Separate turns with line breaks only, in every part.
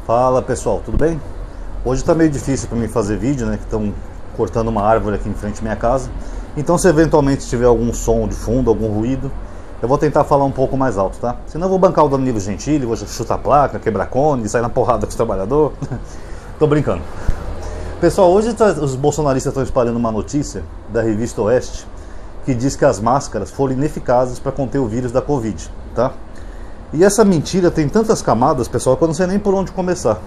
Fala pessoal, tudo bem? Hoje está meio difícil para mim fazer vídeo, né? Que estão cortando uma árvore aqui em frente à minha casa. Então se eventualmente tiver algum som de fundo, algum ruído, eu vou tentar falar um pouco mais alto, tá? Senão eu vou bancar o Danilo Gentili, vou chutar placa, quebrar cone, sair na porrada com os trabalhadores. Tô brincando. Pessoal, hoje os bolsonaristas estão espalhando uma notícia da revista Oeste que diz que as máscaras foram ineficazes para conter o vírus da Covid, tá? E essa mentira tem tantas camadas, pessoal, que eu não sei nem por onde começar.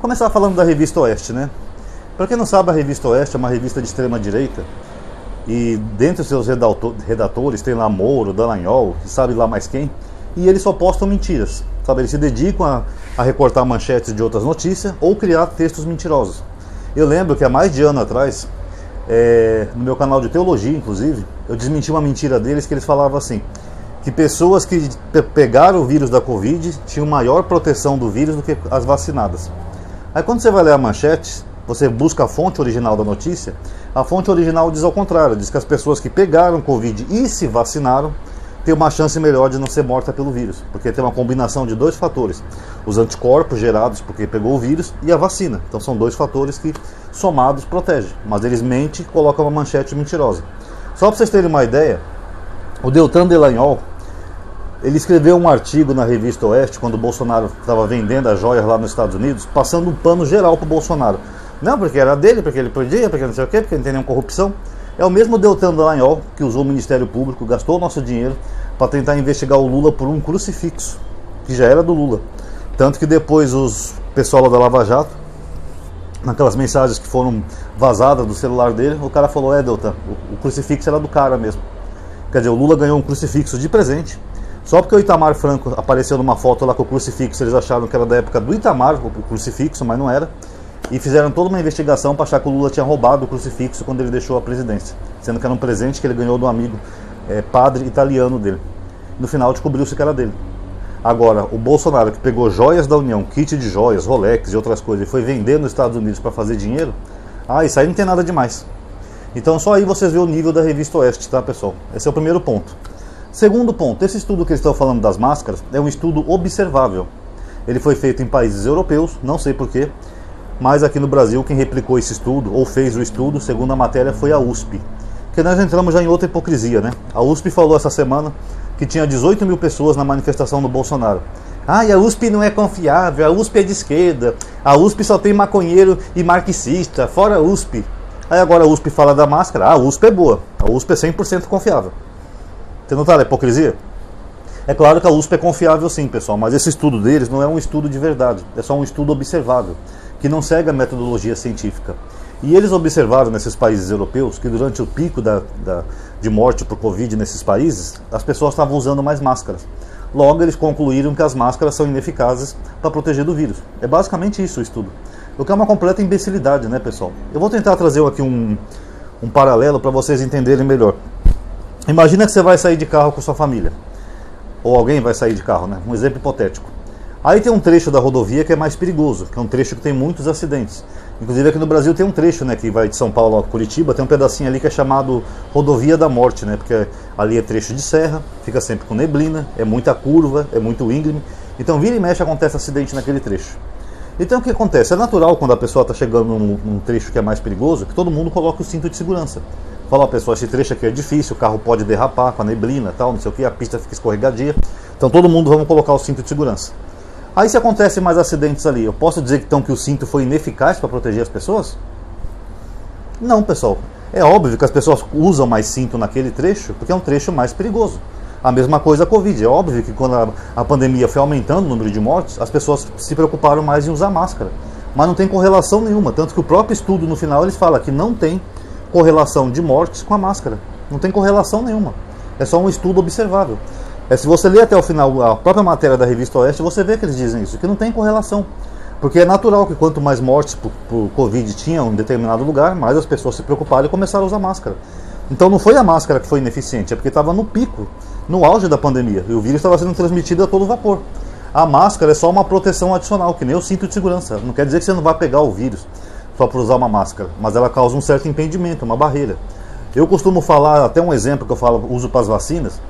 Começar falando da revista Oeste, né? Para quem não sabe, a revista Oeste é uma revista de extrema direita. E dentre os seus redatores tem lá Moro, Dallagnol, sabe lá mais quem. E eles só postam mentiras, sabe? Eles se dedicam a recortar manchetes de outras notícias ou criar textos mentirosos. Eu lembro que há mais de ano atrás, no meu canal de teologia, inclusive, eu desmenti uma mentira deles que eles falavam assim: que pessoas que pegaram o vírus da Covid tinham maior proteção do vírus do que as vacinadas. Aí quando você vai ler a manchete, você busca a fonte original da notícia, a fonte original diz ao contrário, diz que as pessoas que pegaram Covid e se vacinaram têm uma chance melhor de não ser morta pelo vírus, porque tem uma combinação de dois fatores: os anticorpos gerados porque pegou o vírus e a vacina. Então são dois fatores que somados protegem, mas eles mentem e colocam uma manchete mentirosa. Só para vocês terem uma ideia, o Deltan Dallagnol, ele escreveu um artigo na revista Oeste, quando o Bolsonaro estava vendendo as joias lá nos Estados Unidos, passando um pano geral para o Bolsonaro. Não, porque era dele, porque ele podia, porque não sei o quê, porque não tem nenhuma corrupção. É o mesmo Deltan Dallagnol que usou o Ministério Público, gastou o nosso dinheiro para tentar investigar o Lula por um crucifixo, que já era do Lula. Tanto que depois os pessoal lá da Lava Jato, naquelas mensagens que foram vazadas do celular dele, o cara falou: Deltan, o crucifixo era do cara mesmo. Quer dizer, o Lula ganhou um crucifixo de presente. Só porque o Itamar Franco apareceu numa foto lá com o crucifixo, eles acharam que era da época do Itamar, o crucifixo, mas não era. E fizeram toda uma investigação para achar que o Lula tinha roubado o crucifixo quando ele deixou a presidência, sendo que era um presente que ele ganhou de um amigo padre italiano dele. No final descobriu-se que era dele. Agora, o Bolsonaro, que pegou joias da União, kit de joias, Rolex e outras coisas, e foi vender nos Estados Unidos para fazer dinheiro, isso aí não tem nada demais. Então só aí vocês vêem o nível da revista Oeste, tá, pessoal? Esse é o primeiro ponto. Segundo ponto, esse estudo que eles estão falando das máscaras é um estudo observável. Ele foi feito em países europeus, não sei porquê, mas aqui no Brasil quem replicou esse estudo, ou fez o estudo, segundo a matéria, foi a USP. Porque nós entramos já em outra hipocrisia, né? A USP falou essa semana que tinha 18 mil pessoas na manifestação do Bolsonaro. E a USP não é confiável, a USP é de esquerda, a USP só tem maconheiro e marxista, fora a USP. Aí agora a USP fala da máscara, a USP é boa, a USP é 100% confiável. Você notaram a hipocrisia? É claro que a USP é confiável sim, pessoal, mas esse estudo deles não é um estudo de verdade, é só um estudo observável, que não segue a metodologia científica. E eles observaram nesses países europeus que durante o pico de morte por Covid nesses países, as pessoas estavam usando mais máscaras. Logo, eles concluíram que as máscaras são ineficazes para proteger do vírus. É basicamente isso o estudo. O que é uma completa imbecilidade, né, pessoal? Eu vou tentar trazer aqui um paralelo para vocês entenderem melhor. Imagina que você vai sair de carro com sua família. Ou alguém vai sair de carro, né? Um exemplo hipotético. Aí tem um trecho da rodovia que é mais perigoso, que é um trecho que tem muitos acidentes. Inclusive aqui no Brasil tem um trecho, né, que vai de São Paulo a Curitiba, tem um pedacinho ali que é chamado Rodovia da Morte, né? Porque ali é trecho de serra, fica sempre com neblina, é muita curva, é muito íngreme. Então vira e mexe acontece acidente naquele trecho. Então o que acontece? É natural quando a pessoa está chegando num trecho que é mais perigoso, que todo mundo coloque o cinto de segurança. Fala: pessoal, esse trecho aqui é difícil, o carro pode derrapar com a neblina, tal, não sei o que, a pista fica escorregadia. Então todo mundo vamos colocar o cinto de segurança. Aí se acontecem mais acidentes ali, eu posso dizer então que o cinto foi ineficaz para proteger as pessoas? Não, pessoal. É óbvio que as pessoas usam mais cinto naquele trecho, porque é um trecho mais perigoso. A mesma coisa a Covid. É óbvio que quando a pandemia foi aumentando o número de mortes, as pessoas se preocuparam mais em usar máscara. Mas não tem correlação nenhuma, tanto que o próprio estudo no final eles falam que não tem correlação de mortes com a máscara. Não tem correlação nenhuma. É só um estudo observável. Se você ler até o final a própria matéria da revista Oeste, você vê que eles dizem isso, que não tem correlação. Porque é natural que quanto mais mortes por Covid tinha em um determinado lugar, mais as pessoas se preocuparam e começaram a usar máscara. Então não foi a máscara que foi ineficiente, é porque estava no pico, no auge da pandemia, e o vírus estava sendo transmitido a todo vapor. A máscara é só uma proteção adicional, que nem o cinto de segurança. Não quer dizer que você não vai pegar o vírus só por usar uma máscara, mas ela causa um certo impedimento, uma barreira. Eu costumo falar, até um exemplo que eu uso para as vacinas,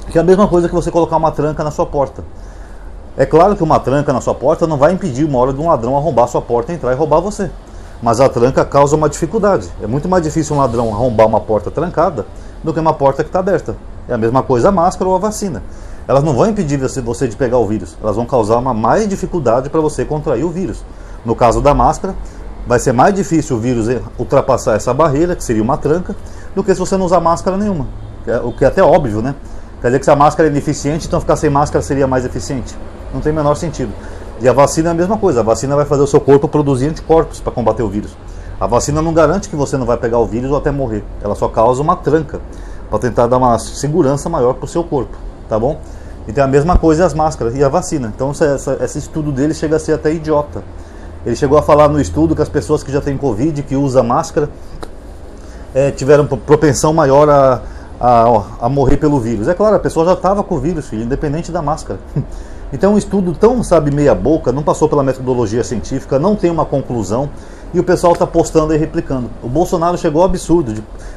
que é a mesma coisa que você colocar uma tranca na sua porta. É claro que uma tranca na sua porta não vai impedir uma hora de um ladrão arrombar sua porta, entrar e roubar você. Mas a tranca causa uma dificuldade. É muito mais difícil um ladrão arrombar uma porta trancada do que uma porta que está aberta. É a mesma coisa a máscara ou a vacina. Elas não vão impedir você de pegar o vírus. Elas vão causar uma mais dificuldade para você contrair o vírus. No caso da máscara, vai ser mais difícil o vírus ultrapassar essa barreira, que seria uma tranca, do que se você não usar máscara nenhuma. O que é até óbvio, né? Quer dizer que se a máscara é ineficiente, então ficar sem máscara seria mais eficiente. Não tem o menor sentido. E a vacina é a mesma coisa. A vacina vai fazer o seu corpo produzir anticorpos para combater o vírus. A vacina não garante que você não vai pegar o vírus ou até morrer. Ela só causa uma tranca para tentar dar uma segurança maior para o seu corpo, tá bom? Então é a mesma coisa as máscaras e a vacina. Então esse estudo dele chega a ser até idiota. Ele chegou a falar no estudo que as pessoas que já têm Covid, que usam máscara, tiveram propensão maior a morrer pelo vírus. É claro, a pessoa já estava com o vírus, filho, independente da máscara. Então um estudo tão, meia boca, não passou pela metodologia científica, não tem uma conclusão, e o pessoal está postando e replicando. O Bolsonaro chegou ao absurdo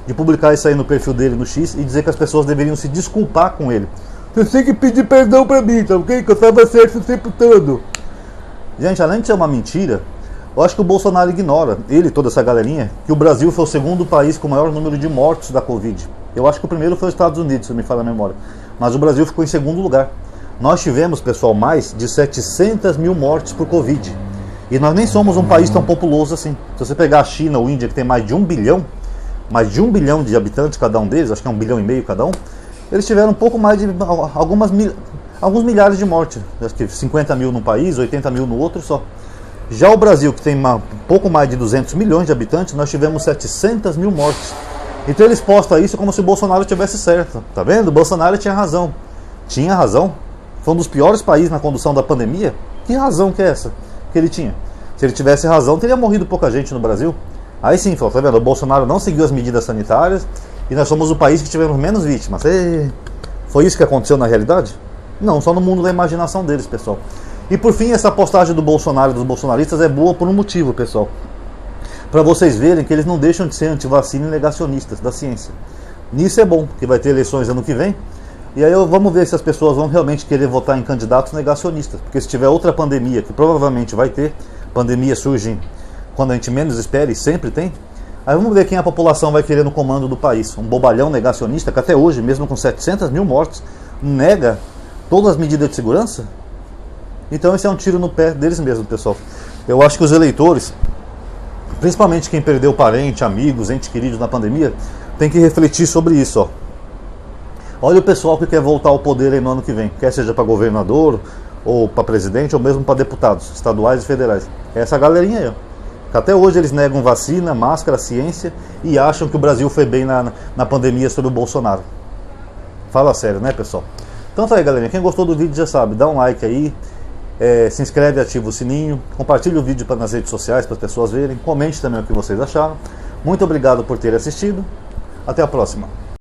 de publicar isso aí no perfil dele no X e dizer que as pessoas deveriam se desculpar com ele. Você tem que pedir perdão pra mim, tá ok? Que eu estava certo o tempo todo. Gente, além de ser uma mentira, eu acho que o Bolsonaro ignora, ele e toda essa galerinha, que o Brasil foi o segundo país com o maior número de mortos da Covid. Eu acho que o primeiro foi os Estados Unidos, se não me falha a memória. Mas o Brasil ficou em segundo lugar. Nós tivemos, pessoal, mais de 700 mil mortes por Covid. E nós nem somos um país tão populoso assim. Se você pegar a China ou a Índia, que tem mais de 1 bilhão de habitantes cada um deles, acho que é 1,5 bilhão cada um, eles tiveram um pouco mais de alguns milhares de mortes. Acho que 50 mil num país, 80 mil no outro só. Já o Brasil, que tem pouco mais de 200 milhões de habitantes, nós tivemos 700 mil mortes. Então eles postam isso como se o Bolsonaro tivesse certo. Tá vendo? O Bolsonaro tinha razão. Tinha razão. Foi um dos piores países na condução da pandemia. Que razão que é essa que ele tinha? Se ele tivesse razão, teria morrido pouca gente no Brasil. Aí sim, tá vendo? O Bolsonaro não seguiu as medidas sanitárias e nós somos o país que tivemos menos vítimas. Foi isso que aconteceu na realidade? Não, só no mundo da imaginação deles, pessoal. E por fim, essa postagem do Bolsonaro e dos bolsonaristas é boa por um motivo, pessoal. Para vocês verem que eles não deixam de ser antivacina e negacionistas da ciência. Nisso é bom, que vai ter eleições ano que vem. E aí vamos ver se as pessoas vão realmente querer votar em candidatos negacionistas. Porque se tiver outra pandemia, que provavelmente vai ter, pandemia surge quando a gente menos espera e sempre tem, aí vamos ver quem a população vai querer no comando do país. Um bobalhão negacionista que até hoje, mesmo com 700 mil mortos, nega todas as medidas de segurança? Então esse é um tiro no pé deles mesmos, pessoal. Eu acho que os eleitores, principalmente quem perdeu parente, amigos, entes queridos na pandemia, tem que refletir sobre isso, ó. Olha o pessoal que quer voltar ao poder aí no ano que vem, quer seja para governador, ou para presidente, ou mesmo para deputados estaduais e federais. É essa galerinha aí, ó. Que até hoje eles negam vacina, máscara, ciência e acham que o Brasil foi bem na pandemia sobre o Bolsonaro. Fala sério, né, pessoal? Então tá aí, galerinha. Quem gostou do vídeo já sabe, dá um like aí, se inscreve, ativa o sininho, compartilha o vídeo nas redes sociais para as pessoas verem, comente também o que vocês acharam. Muito obrigado por ter assistido. Até a próxima.